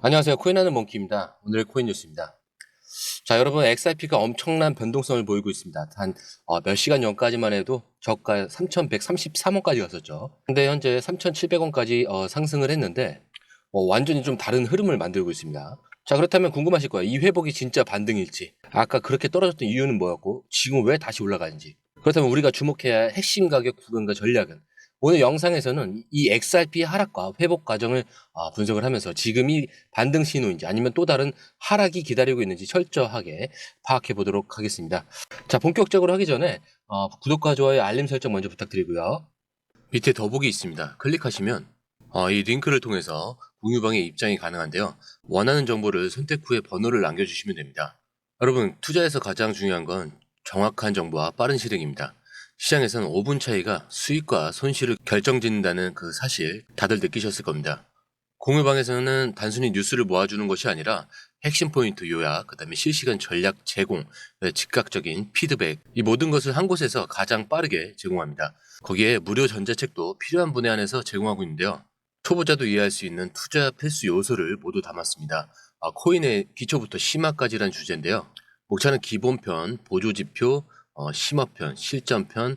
안녕하세요. 코인하는 몽키입니다. 오늘의 코인 뉴스입니다. 자, 여러분, XRP가 엄청난 변동성을 보이고 있습니다. 몇 시간 전까지만 해도 저가 3,133원까지 갔었죠. 근데 현재 3,700원까지 상승을 했는데 완전히 좀 다른 흐름을 만들고 있습니다. 자, 그렇다면 궁금하실 거예요. 이 회복이 진짜 반등일지, 아까 그렇게 떨어졌던 이유는 뭐였고 지금 왜 다시 올라가는지. 그렇다면 우리가 주목해야 할 핵심 가격 구간과 전략은, 오늘 영상에서는 이 XRP 하락과 회복 과정을 분석을 하면서 지금이 반등 신호인지 아니면 또 다른 하락이 기다리고 있는지 철저하게 파악해 보도록 하겠습니다. 자, 본격적으로 하기 전에 구독과 좋아요, 알림 설정 먼저 부탁드리고요. 밑에 더보기 있습니다. 클릭하시면 이 링크를 통해서 공유방에 입장이 가능한데요. 원하는 정보를 선택 후에 번호를 남겨주시면 됩니다. 여러분, 투자에서 가장 중요한 건 정확한 정보와 빠른 실행입니다. 시장에서는 5분 차이가 수익과 손실을 결정짓는다는 그 사실 다들 느끼셨을 겁니다. 공유방에서는 단순히 뉴스를 모아주는 것이 아니라 핵심 포인트 요약, 그 다음에 실시간 전략 제공, 즉각적인 피드백, 이 모든 것을 한 곳에서 가장 빠르게 제공합니다. 거기에 무료 전자책도 필요한 분에 한해서 제공하고 있는데요. 초보자도 이해할 수 있는 투자 필수 요소를 모두 담았습니다. 코인의 기초부터 심화까지란 주제인데요. 목차는 기본편, 보조지표, 심화편, 실전편,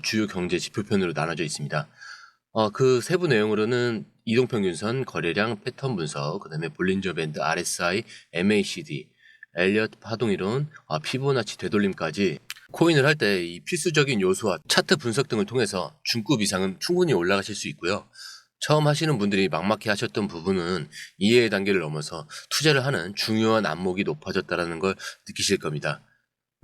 주요 경제 지표편으로 나눠져 있습니다. 그 세부 내용으로는 이동평균선, 거래량, 패턴 분석, 그 다음에 볼린저 밴드, RSI, MACD, 엘리어트 파동이론, 피보나치 되돌림까지 코인을 할 때 이 필수적인 요소와 차트 분석 등을 통해서 중급 이상은 충분히 올라가실 수 있고요. 처음 하시는 분들이 막막해 하셨던 부분은 이해의 단계를 넘어서 투자를 하는 중요한 안목이 높아졌다는 걸 느끼실 겁니다.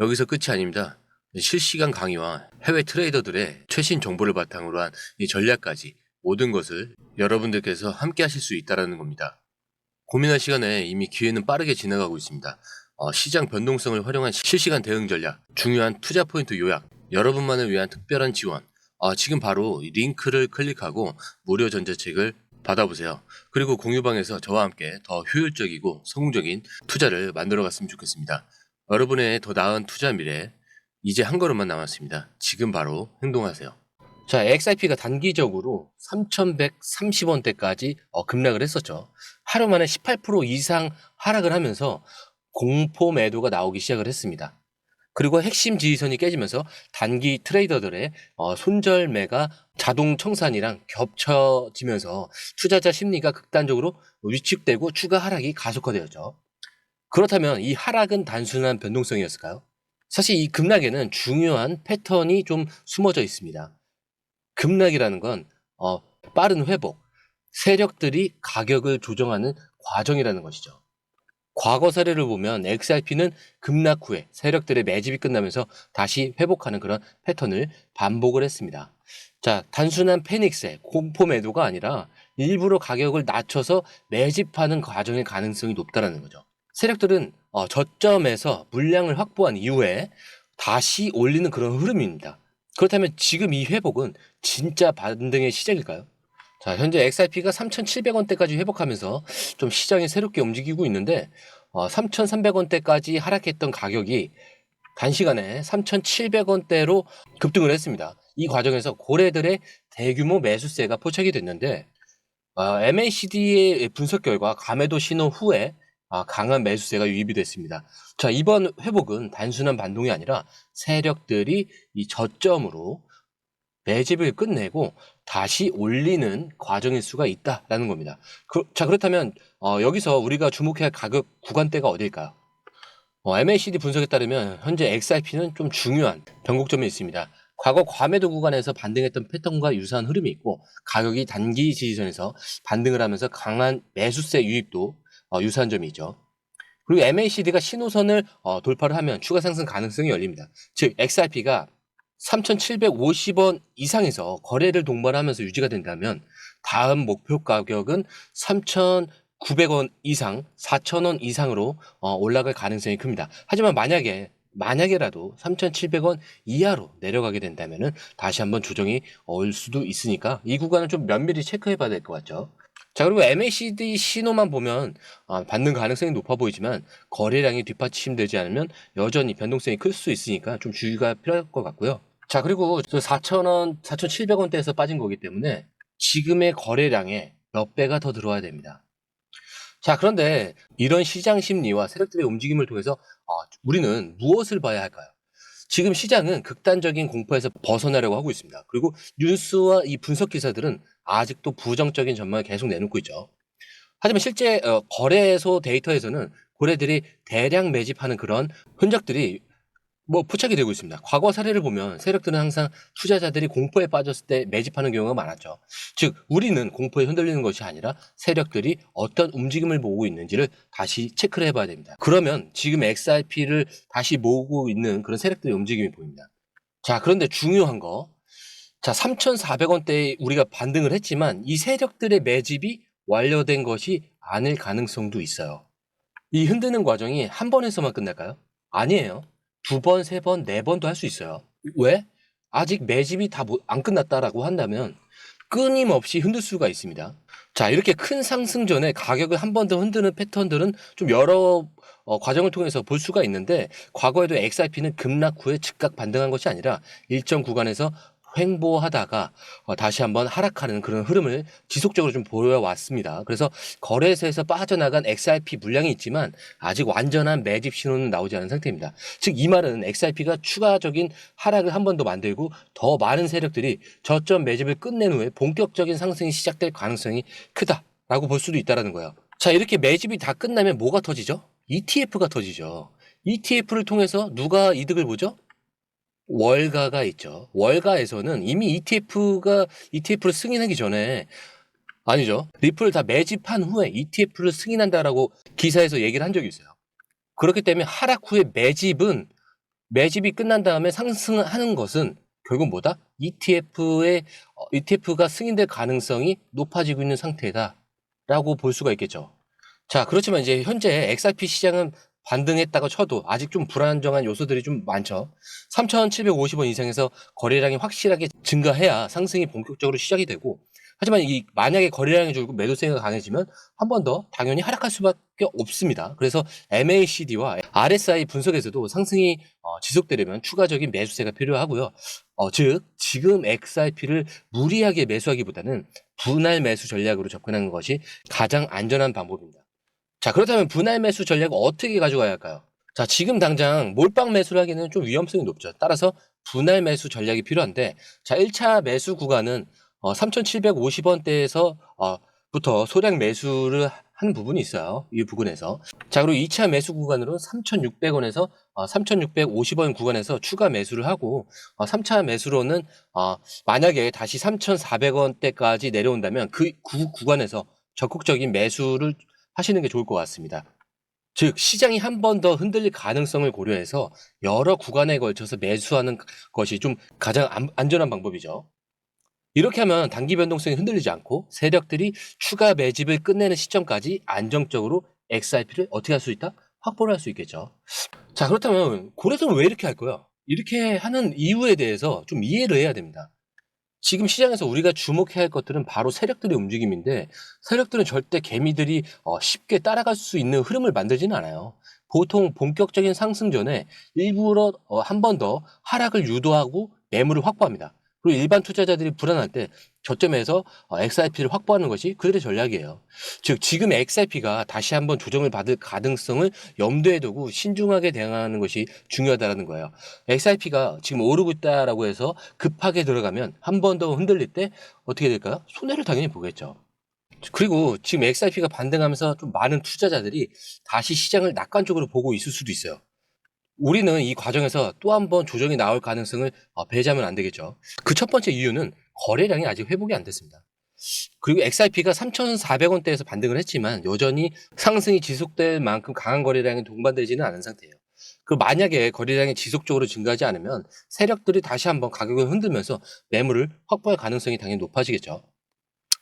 여기서 끝이 아닙니다. 실시간 강의와 해외 트레이더들의 최신 정보를 바탕으로 한 이 전략까지 모든 것을 여러분들께서 함께 하실 수 있다는 겁니다. 고민할 시간에 이미 기회는 빠르게 지나가고 있습니다. 시장 변동성을 활용한 실시간 대응 전략, 중요한 투자 포인트 요약, 여러분만을 위한 특별한 지원, 지금 바로 이 링크를 클릭하고 무료 전자책을 받아보세요. 그리고 공유방에서 저와 함께 더 효율적이고 성공적인 투자를 만들어 갔으면 좋겠습니다. 여러분의 더 나은 투자 미래, 이제 한 걸음만 남았습니다. 지금 바로 행동하세요. 자, XRP가 단기적으로 3,130원대까지 급락을 했었죠. 하루 만에 18% 이상 하락을 하면서 공포 매도가 나오기 시작을 했습니다. 그리고 핵심 지지선이 깨지면서 단기 트레이더들의 손절매가 자동 청산이랑 겹쳐지면서 투자자 심리가 극단적으로 위축되고 추가 하락이 가속화되었죠. 그렇다면 이 하락은 단순한 변동성이었을까요? 사실 이 급락에는 중요한 패턴이 좀 숨어져 있습니다. 급락이라는 건 빠른 회복, 세력들이 가격을 조정하는 과정이라는 것이죠. 과거 사례를 보면 XRP는 급락 후에 세력들의 매집이 끝나면서 다시 회복하는 그런 패턴을 반복을 했습니다. 자, 단순한 패닉세, 공포 매도가 아니라 일부러 가격을 낮춰서 매집하는 과정의 가능성이 높다는 거죠. 세력들은 저점에서 물량을 확보한 이후에 다시 올리는 그런 흐름입니다. 그렇다면 지금 이 회복은 진짜 반등의 시작일까요? 자, 현재 XRP가 3,700원대까지 회복하면서 좀 시장이 새롭게 움직이고 있는데 3,300원대까지 하락했던 가격이 단시간에 3,700원대로 급등을 했습니다. 이 과정에서 고래들의 대규모 매수세가 포착이 됐는데 MACD의 분석 결과 감매도 신호 후에 강한 매수세가 유입이 됐습니다. 자, 이번 회복은 단순한 반동이 아니라 세력들이 이 저점으로 매집을 끝내고 다시 올리는 과정일 수가 있다라는 겁니다. 자, 그렇다면 여기서 우리가 주목해야 할 가격 구간대가 어딜까요? MACD 분석에 따르면 현재 XRP는 좀 중요한 변곡점이 있습니다. 과거 과매도 구간에서 반등했던 패턴과 유사한 흐름이 있고, 가격이 단기 지지선에서 반등을 하면서 강한 매수세 유입도 유사한 점이 있죠. 그리고 MACD가 신호선을 돌파를 하면 추가 상승 가능성이 열립니다. 즉 XRP가 3,750원 이상에서 거래를 동반하면서 유지가 된다면 다음 목표 가격은 3,900원 이상, 4,000원 이상으로 올라갈 가능성이 큽니다. 하지만 만약에라도 3,700원 이하로 내려가게 된다면은 다시 한번 조정이 올 수도 있으니까 이 구간을 좀 면밀히 체크해 봐야 될 것 같죠. 자, 그리고 MACD 신호만 보면 받는 가능성이 높아 보이지만 거래량이 뒷받침되지 않으면 여전히 변동성이 클 수 있으니까 좀 주의가 필요할 것 같고요. 자, 그리고 4,000원, 4,700원대에서 빠진 거기 때문에 지금의 거래량의 몇 배가 더 들어와야 됩니다. 자, 그런데 이런 시장 심리와 세력들의 움직임을 통해서 우리는 무엇을 봐야 할까요? 지금 시장은 극단적인 공포에서 벗어나려고 하고 있습니다. 그리고 뉴스와 이 분석 기사들은 아직도 부정적인 전망을 계속 내놓고 있죠. 하지만 실제 거래소 데이터에서는 고래들이 대량 매집하는 그런 흔적들이 포착이 되고 있습니다. 과거 사례를 보면 세력들은 항상 투자자들이 공포에 빠졌을 때 매집하는 경우가 많았죠. 즉, 우리는 공포에 흔들리는 것이 아니라 세력들이 어떤 움직임을 보고 있는지를 다시 체크를 해봐야 됩니다. 그러면 지금 XRP를 다시 모으고 있는 그런 세력들의 움직임이 보입니다. 자, 그런데 중요한 거. 자, 3,400원대에 우리가 반등을 했지만 이 세력들의 매집이 완료된 것이 아닐 가능성도 있어요. 이 흔드는 과정이 한 번에서만 끝날까요? 아니에요. 두 번, 세 번, 네 번도 할 수 있어요. 왜? 아직 매집이 다 안 끝났다라고 한다면 끊임없이 흔들 수가 있습니다. 자, 이렇게 큰 상승 전에 가격을 한 번 더 흔드는 패턴들은 좀 여러 과정을 통해서 볼 수가 있는데, 과거에도 XRP는 급락 후에 즉각 반등한 것이 아니라 일정 구간에서 횡보하다가 다시 한번 하락하는 그런 흐름을 지속적으로 좀 보여왔습니다. 그래서 거래소에서 빠져나간 XRP 물량이 있지만 아직 완전한 매집 신호는 나오지 않은 상태입니다. 즉, 이 말은 XRP가 추가적인 하락을 한 번 더 만들고 더 많은 세력들이 저점 매집을 끝낸 후에 본격적인 상승이 시작될 가능성이 크다라고 볼 수도 있다는 거예요. 자, 이렇게 매집이 다 끝나면 뭐가 터지죠? ETF가 터지죠. ETF를 통해서 누가 이득을 보죠? 월가가 있죠. 월가에서는 이미 ETF를 승인하기 전에, 아니죠, 리플을 다 매집한 후에 ETF를 승인한다라고 기사에서 얘기를 한 적이 있어요. 그렇기 때문에 하락 후에 매집이 끝난 다음에 상승하는 것은 결국 뭐다? ETF가 승인될 가능성이 높아지고 있는 상태다라고 볼 수가 있겠죠. 자, 그렇지만 이제 현재 XRP 시장은 반등했다고 쳐도 아직 좀 불안정한 요소들이 좀 많죠. 3,750원 이상에서 거래량이 확실하게 증가해야 상승이 본격적으로 시작이 되고, 하지만 만약에 거래량이 줄고 매도세가 강해지면 한 번 더 당연히 하락할 수밖에 없습니다. 그래서 MACD와 RSI 분석에서도 상승이 지속되려면 추가적인 매수세가 필요하고요. 즉, 지금 XRP를 무리하게 매수하기보다는 분할 매수 전략으로 접근하는 것이 가장 안전한 방법입니다. 자, 그렇다면 분할 매수 전략을 어떻게 가져가야 할까요? 자, 지금 당장 몰빵 매수를 하기는 좀 위험성이 높죠. 따라서 분할 매수 전략이 필요한데, 자, 1차 매수 구간은 3,750원대에서 부터 소량 매수를 하는 부분이 있어요. 이 부분에서. 자, 그리고 2차 매수 구간으로 3,600원에서 3,650원 구간에서 추가 매수를 하고, 3차 매수로는 만약에 다시 3,400원대까지 내려온다면 그 구간에서 적극적인 매수를 하시는 게 좋을 것 같습니다. 즉, 시장이 한 번 더 흔들릴 가능성을 고려해서 여러 구간에 걸쳐서 매수하는 것이 좀 가장 안전한 방법이죠. 이렇게 하면 단기 변동성이 흔들리지 않고 세력들이 추가 매집을 끝내는 시점까지 안정적으로 XRP를 어떻게 할 수 있다? 확보를 할 수 있겠죠. 자, 그렇다면 고래들은 왜 이렇게 할 거야? 이렇게 하는 이유에 대해서 좀 이해를 해야 됩니다. 지금 시장에서 우리가 주목해야 할 것들은 바로 세력들의 움직임인데, 세력들은 절대 개미들이 쉽게 따라갈 수 있는 흐름을 만들지는 않아요. 보통 본격적인 상승 전에 일부러 한 번 더 하락을 유도하고 매물을 확보합니다. 그리고 일반 투자자들이 불안할 때 저점에서 XRP를 확보하는 것이 그들의 전략이에요. 즉, 지금 XRP가 다시 한번 조정을 받을 가능성을 염두에 두고 신중하게 대응하는 것이 중요하다는 거예요. XRP가 지금 오르고 있다라고 해서 급하게 들어가면 한 번 더 흔들릴 때 어떻게 될까요? 손해를 당연히 보겠죠. 그리고 지금 XRP가 반등하면서 좀 많은 투자자들이 다시 시장을 낙관적으로 보고 있을 수도 있어요. 우리는 이 과정에서 또 한 번 조정이 나올 가능성을 배제하면 안 되겠죠. 그 첫 번째 이유는 거래량이 아직 회복이 안 됐습니다. 그리고 XRP가 3,400원대에서 반등을 했지만 여전히 상승이 지속될 만큼 강한 거래량이 동반되지는 않은 상태예요. 그리고 만약에 거래량이 지속적으로 증가하지 않으면 세력들이 다시 한번 가격을 흔들면서 매물을 확보할 가능성이 당연히 높아지겠죠.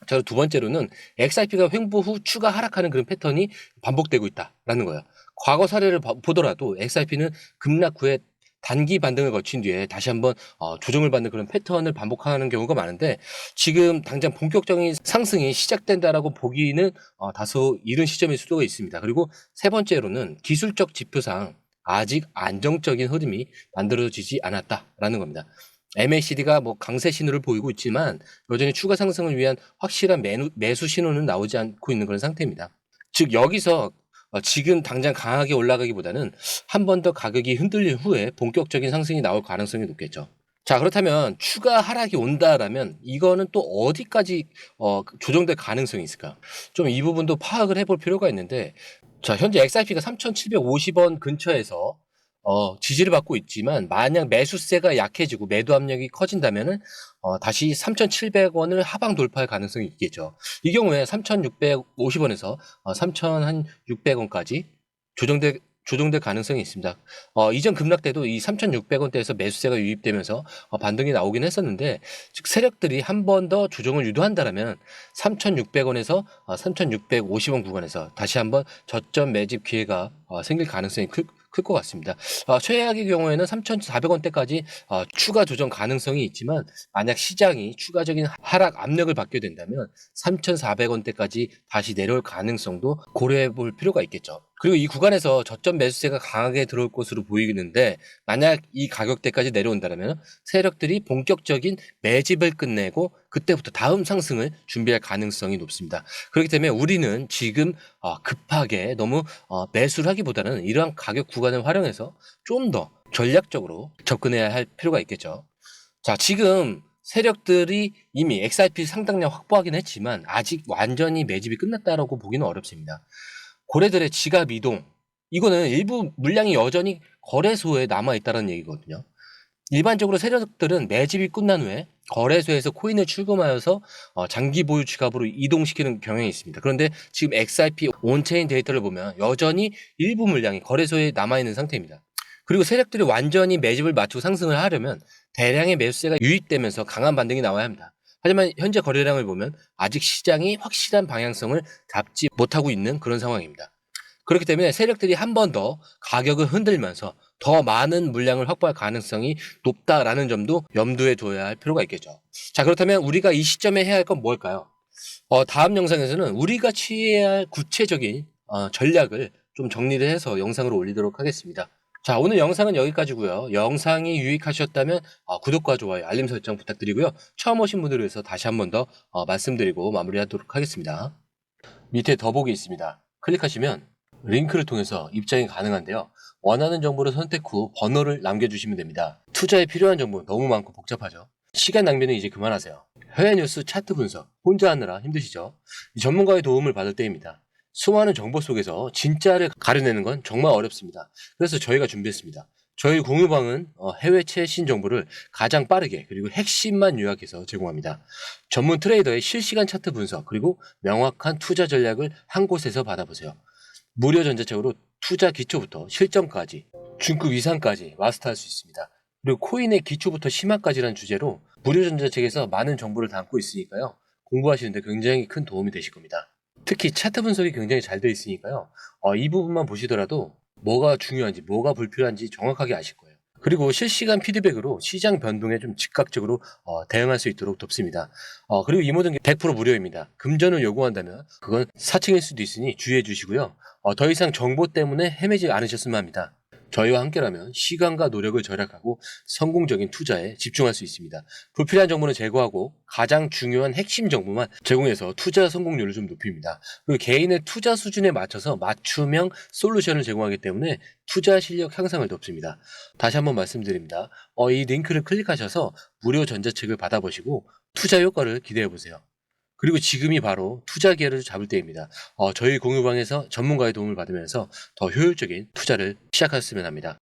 자, 그리고 두 번째로는 XRP가 횡보 후 추가 하락하는 그런 패턴이 반복되고 있다라는 거예요. 과거 사례를 보더라도 XRP는 급락 후에 단기 반등을 거친 뒤에 다시 한번 조정을 받는 그런 패턴을 반복하는 경우가 많은데, 지금 당장 본격적인 상승이 시작된다라고 보기는 다소 이른 시점일 수도 있습니다. 그리고 세 번째로는 기술적 지표상 아직 안정적인 흐름이 만들어지지 않았다라는 겁니다. MACD가 강세 신호를 보이고 있지만 여전히 추가 상승을 위한 확실한 매수 신호는 나오지 않고 있는 그런 상태입니다. 즉 여기서 지금 당장 강하게 올라가기보다는 한 번 더 가격이 흔들린 후에 본격적인 상승이 나올 가능성이 높겠죠. 자, 그렇다면 추가 하락이 온다라면 이거는 또 어디까지 조정될 가능성이 있을까? 좀 이 부분도 파악을 해볼 필요가 있는데, 자, 현재 XRP가 3,750원 근처에서 지지를 받고 있지만, 만약 매수세가 약해지고 매도 압력이 커진다면은 다시 3,700원을 하방 돌파할 가능성이 있겠죠. 이 경우에 3,650원에서 3,600원까지 조정될 가능성이 있습니다. 이전 급락 때도 이 3,600원대에서 매수세가 유입되면서 반등이 나오긴 했었는데, 즉 세력들이 한 번 더 조정을 유도한다라면 3,600원에서 3,650원 구간에서 다시 한번 저점 매집 기회가 생길 가능성이 클 것 같습니다. 최악의 경우에는 3,400원대까지 추가 조정 가능성이 있지만, 만약 시장이 추가적인 하락 압력을 받게 된다면 3,400원대까지 다시 내려올 가능성도 고려해 볼 필요가 있겠죠. 그리고 이 구간에서 저점 매수세가 강하게 들어올 것으로 보이는데, 만약 이 가격대까지 내려온다면 세력들이 본격적인 매집을 끝내고 그때부터 다음 상승을 준비할 가능성이 높습니다. 그렇기 때문에 우리는 지금 급하게 너무 매수를 하기보다는 이러한 가격 구간을 활용해서 좀 더 전략적으로 접근해야 할 필요가 있겠죠. 자, 지금 세력들이 이미 XRP 상당량 확보하긴 했지만 아직 완전히 매집이 끝났다라고 보기는 어렵습니다. 고래들의 지갑 이동, 이거는 일부 물량이 여전히 거래소에 남아있다는 얘기거든요. 일반적으로 세력들은 매집이 끝난 후에 거래소에서 코인을 출금하여서 장기 보유 지갑으로 이동시키는 경향이 있습니다. 그런데 지금 XRP 온체인 데이터를 보면 여전히 일부 물량이 거래소에 남아있는 상태입니다. 그리고 세력들이 완전히 매집을 맞추고 상승을 하려면 대량의 매수세가 유입되면서 강한 반등이 나와야 합니다. 하지만 현재 거래량을 보면 아직 시장이 확실한 방향성을 잡지 못하고 있는 그런 상황입니다. 그렇기 때문에 세력들이 한 번 더 가격을 흔들면서 더 많은 물량을 확보할 가능성이 높다라는 점도 염두에 둬야 할 필요가 있겠죠. 자, 그렇다면 우리가 이 시점에 해야 할 건 뭘까요? 다음 영상에서는 우리가 취해야 할 구체적인 전략을 좀 정리를 해서 영상으로 올리도록 하겠습니다. 자, 오늘 영상은 여기까지고요. 영상이 유익하셨다면 구독과 좋아요, 알림 설정 부탁드리고요. 처음 오신 분들을 위해서 다시 한 번 더 말씀드리고 마무리하도록 하겠습니다. 밑에 더보기 있습니다. 클릭하시면 링크를 통해서 입장이 가능한데요. 원하는 정보를 선택 후 번호를 남겨주시면 됩니다. 투자에 필요한 정보 너무 많고 복잡하죠? 시간 낭비는 이제 그만하세요. 해외 뉴스 차트 분석 혼자 하느라 힘드시죠? 전문가의 도움을 받을 때입니다. 수많은 정보 속에서 진짜를 가려내는 건 정말 어렵습니다. 그래서 저희가 준비했습니다. 저희 공유방은 해외 최신 정보를 가장 빠르게 그리고 핵심만 요약해서 제공합니다. 전문 트레이더의 실시간 차트 분석 그리고 명확한 투자 전략을 한 곳에서 받아보세요. 무료 전자책으로 투자 기초부터 실전까지 중급 이상까지 마스터할 수 있습니다. 그리고 코인의 기초부터 심화까지라는 주제로 무료 전자책에서 많은 정보를 담고 있으니까요. 공부하시는데 굉장히 큰 도움이 되실 겁니다. 특히 차트 분석이 굉장히 잘 되어 있으니까요. 이 부분만 보시더라도 뭐가 중요한지 뭐가 불필요한지 정확하게 아실 거예요. 그리고 실시간 피드백으로 시장 변동에 좀 즉각적으로 대응할 수 있도록 돕습니다. 그리고 이 모든 게 100% 무료입니다. 금전을 요구한다면 그건 사칭일 수도 있으니 주의해 주시고요. 더 이상 정보 때문에 헤매지 않으셨으면 합니다. 저희와 함께라면 시간과 노력을 절약하고 성공적인 투자에 집중할 수 있습니다. 불필요한 정보는 제거하고 가장 중요한 핵심 정보만 제공해서 투자 성공률을 좀 높입니다. 그리고 개인의 투자 수준에 맞춰서 맞춤형 솔루션을 제공하기 때문에 투자 실력 향상을 돕습니다. 다시 한번 말씀드립니다. 이 링크를 클릭하셔서 무료 전자책을 받아보시고 투자 효과를 기대해보세요. 그리고 지금이 바로 투자 기회를 잡을 때입니다. 저희 공유방에서 전문가의 도움을 받으면서 더 효율적인 투자를 시작하셨으면 합니다.